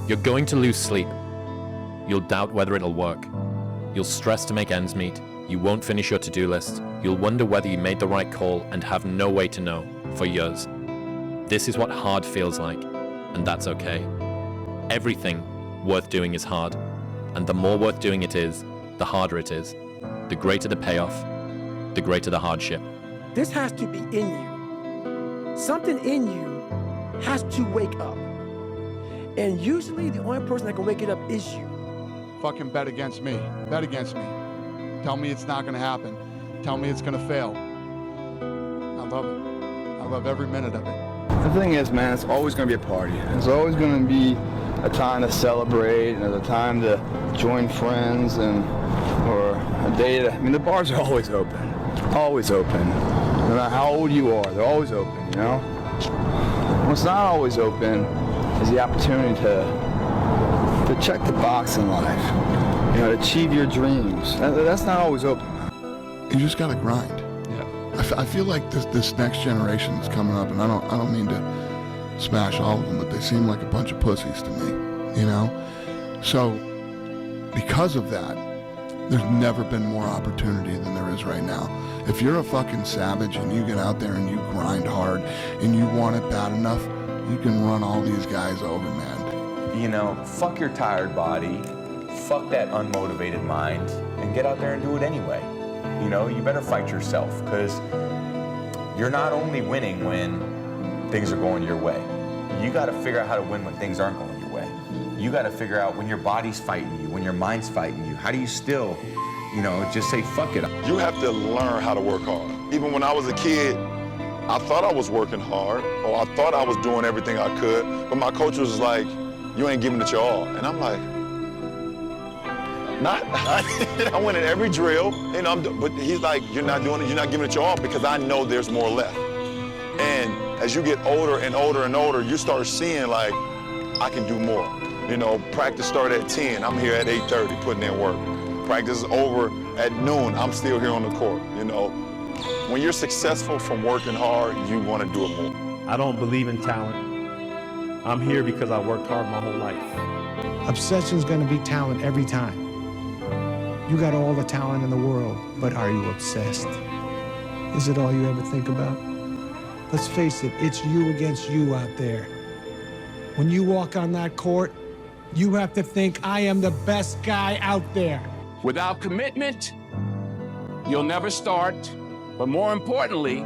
You're going to lose sleep. You'll doubt whether it'll work. You'll stress to make ends meet. You won't finish your to-do list. You'll wonder whether you made the right call and have no way to know for years. This is what hard feels like, and that's okay. Everything worth doing is hard, and the more worth doing it is, the harder it is. The greater the payoff, the greater the hardship. This has to be in you. Something in you has to wake up. And usually the only person that can wake it up is you. Fucking bet against me. Bet against me. Tell me it's not gonna happen. Tell me it's gonna fail. I love it. I love every minute of it. The thing is, man, it's always gonna be a party. It's always gonna be a time to celebrate and a time to join friends or a day to, the bars are always open. Always open. No matter how old you are, they're always open, you know? What's not always open is the opportunity to check the box in life, to achieve your dreams. That's not always open. You just gotta grind. Yeah. I feel like this next generation that's coming up, and I don't mean to smash all of them, but they seem like a bunch of pussies to me, So, because of that, there's never been more opportunity than there is right now. If you're a fucking savage and you get out there and you grind hard and you want it bad enough, you can run all these guys over, man. Fuck your tired body, fuck that unmotivated mind, and get out there and do it anyway. You better fight yourself, because you're not only winning when things are going your way. You got to figure out how to win when things aren't going your way. You got to figure out when your body's fighting you, when your mind's fighting you. How do you still, just say fuck it? You have to learn how to work hard. Even when I was a kid, I thought I was working hard, or I thought I was doing everything I could, but my coach was like, you ain't giving it your all. And I'm like, I went in every drill, but he's like, you're not doing it, you're not giving it your all, because I know there's more left. And as you get older and older and older, you start seeing like, I can do more. Practice started at 10, I'm here at 8:30 putting in work. Practice is over at noon, I'm still here on the court, When you're successful from working hard, you want to do it more. I don't believe in talent. I'm here because I worked hard my whole life. Obsession's gonna be talent every time. You got all the talent in the world, but are you obsessed? Is it all you ever think about? Let's face it, it's you against you out there. When you walk on that court, you have to think, I am the best guy out there. Without commitment, you'll never start. But more importantly,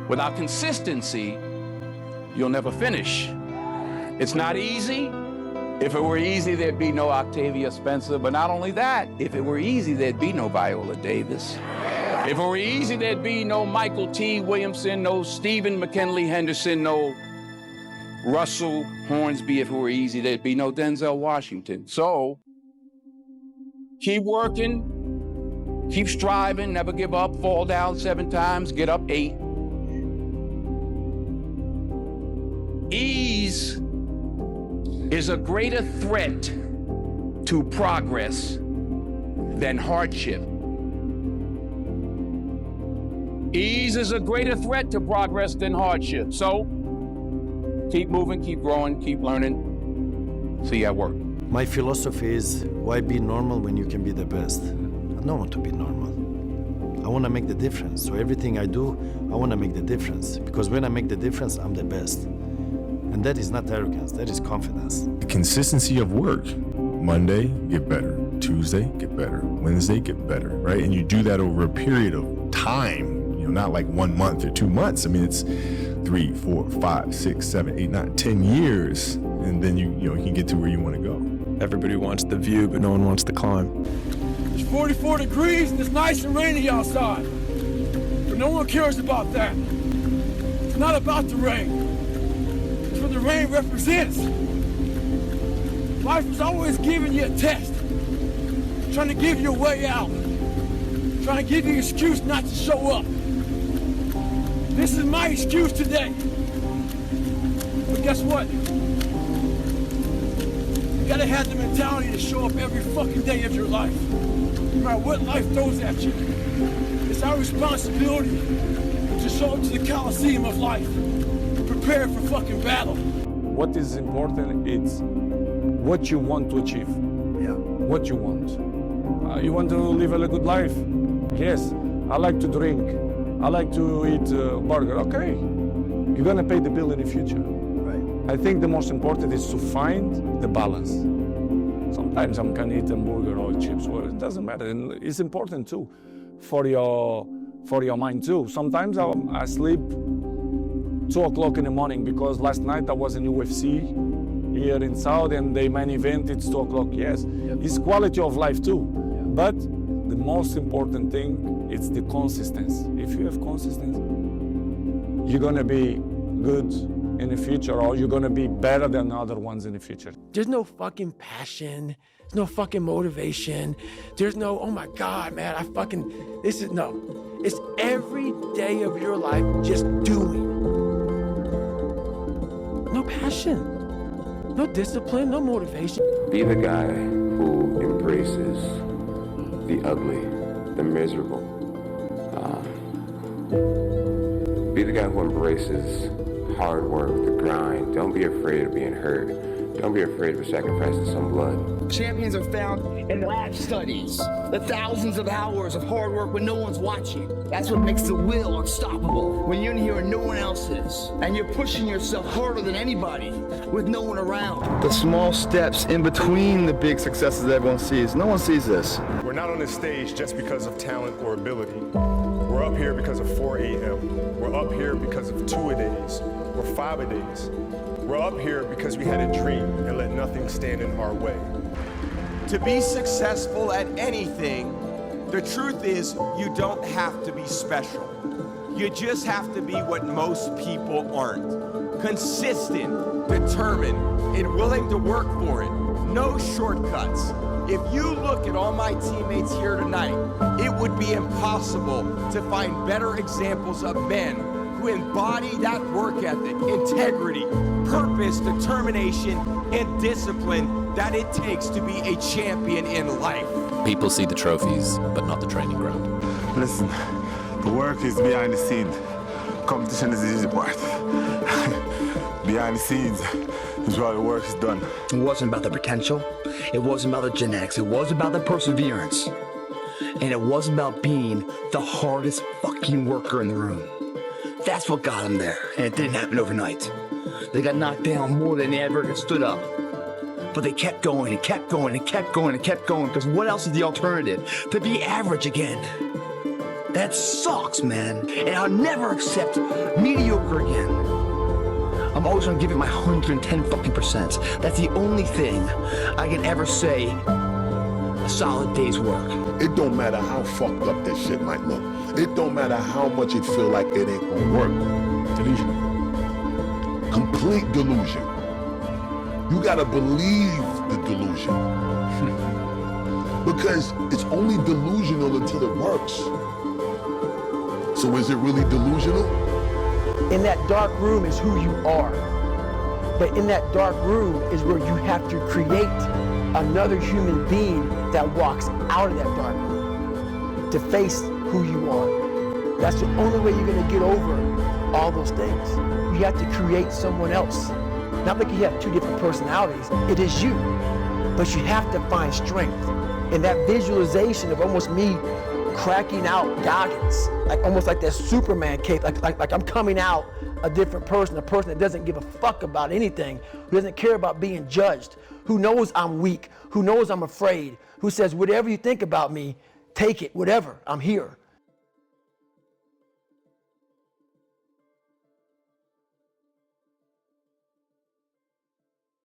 without consistency, you'll never finish. It's not easy. If it were easy, there'd be no Octavia Spencer. But not only that, if it were easy, there'd be no Viola Davis. If it were easy, there'd be no Michael T. Williamson, no Stephen McKinley Henderson, no Russell Hornsby. If it were easy, there'd be no Denzil Washington. So, keep working, keep striving, never give up, fall down 7 times, get up 8. Ease is a greater threat to progress than hardship. Ease is a greater threat to progress than hardship. So, keep moving, keep growing, keep learning. See you at work. My philosophy is, why be normal when you can be the best? I don't want to be normal. I want to make the difference. So everything I do, I want to make the difference. Because when I make the difference, I'm the best. And that is not arrogance, that is confidence. The consistency of work. Monday, get better. Tuesday, get better. Wednesday, get better, right? And you do that over a period of time, not like 1 month or 2 months. It's 3, 4, 5, 6, 7, 8, 9, 10 years. And then you can get to where you want to go. Everybody wants the view, but no one wants the climb. It's 44 degrees and it's nice and rainy outside. But no one cares about that. It's not about the rain. It's what the rain represents. Life is always giving you a test. Trying to give you a way out. Trying to give you an excuse not to show up. This is my excuse today. But guess what? You gotta have the mentality to show up every fucking day of your life. No matter what life throws at you. It's our responsibility to show up to the Coliseum of life. Prepared for fucking battle. What is important is what you want to achieve. Yeah. What you want. You want to live a good life? Yes. I like to drink. I like to eat burger. Okay. You're gonna pay the bill in the future. Right. I think the most important is to find the balance. Sometimes I'm gonna eat a burger or chips, well, it doesn't matter. And it's important too for your mind too. Sometimes I sleep 2 o'clock in the morning because last night I was in UFC here in Saudi and the main event, it's 2 o'clock, yes. Yep. It's quality of life too. Yeah. But the most important thing, it's the consistency. If you have consistency, you're gonna be good in the future, or you're gonna be better than other ones in the future. There's no fucking passion. There's no fucking motivation. There's no, oh my God, man, no. It's every day of your life just doing. No passion, no discipline, no motivation. Be the guy who embraces the ugly, the miserable. Be the guy who embraces hard work, the grind. Don't be afraid of being hurt. Don't be afraid of sacrificing some blood. Champions are found in the lab studies, the thousands of hours of hard work when no one's watching. That's what makes the will unstoppable. When you're in here and no one else is, and you're pushing yourself harder than anybody with no one around. The small steps in between the big successes that everyone sees. No one sees this. We're not on this stage just because of talent or ability. We're up here because of 4 a.m. We're up here because of 2-a-days or 5-a-days. We're up here because we had a dream and let nothing stand in our way. To be successful at anything, the truth is you don't have to be special. You just have to be what most people aren't. Consistent, determined, and willing to work for it. No shortcuts. If you look at all my teammates here tonight, it would be impossible to find better examples of men who embody that work ethic, integrity, purpose, determination, and discipline that it takes to be a champion in life. People see the trophies, but not the training ground. Listen, the work is behind the scenes. Competition is the easy part. Behind the scenes is where the work is done. It wasn't about the potential. It wasn't about the genetics. It was about the perseverance. And it wasn't about being the hardest fucking worker in the room. That's what got them there. And it didn't happen overnight. They got knocked down more than they ever stood up. But they kept going and kept going and kept going and kept going, because what else is the alternative? To be average again. That sucks, man. And I'll never accept mediocre again. I'm always gonna give it my 110 fucking %. That's the only thing I can ever say a solid day's work. It don't matter how fucked up this shit might look. It don't matter how much it feel like it ain't gonna work. Delusion. Complete delusion. You gotta believe the delusion. Because it's only delusional until it works. So is it really delusional? In that dark room is who you are. But in that dark room is where you have to create another human being that walks out of that dark room to face who you are. That's the only way you're gonna get over all those things. You have to create someone else. Not like you have two different personalities, it is you. But you have to find strength. And that visualization of almost me cracking out Goggins, like almost like that Superman cape, like I'm coming out a different person, a person that doesn't give a fuck about anything, who doesn't care about being judged, who knows I'm weak, who knows I'm afraid, who says, whatever you think about me, take it, whatever, I'm here.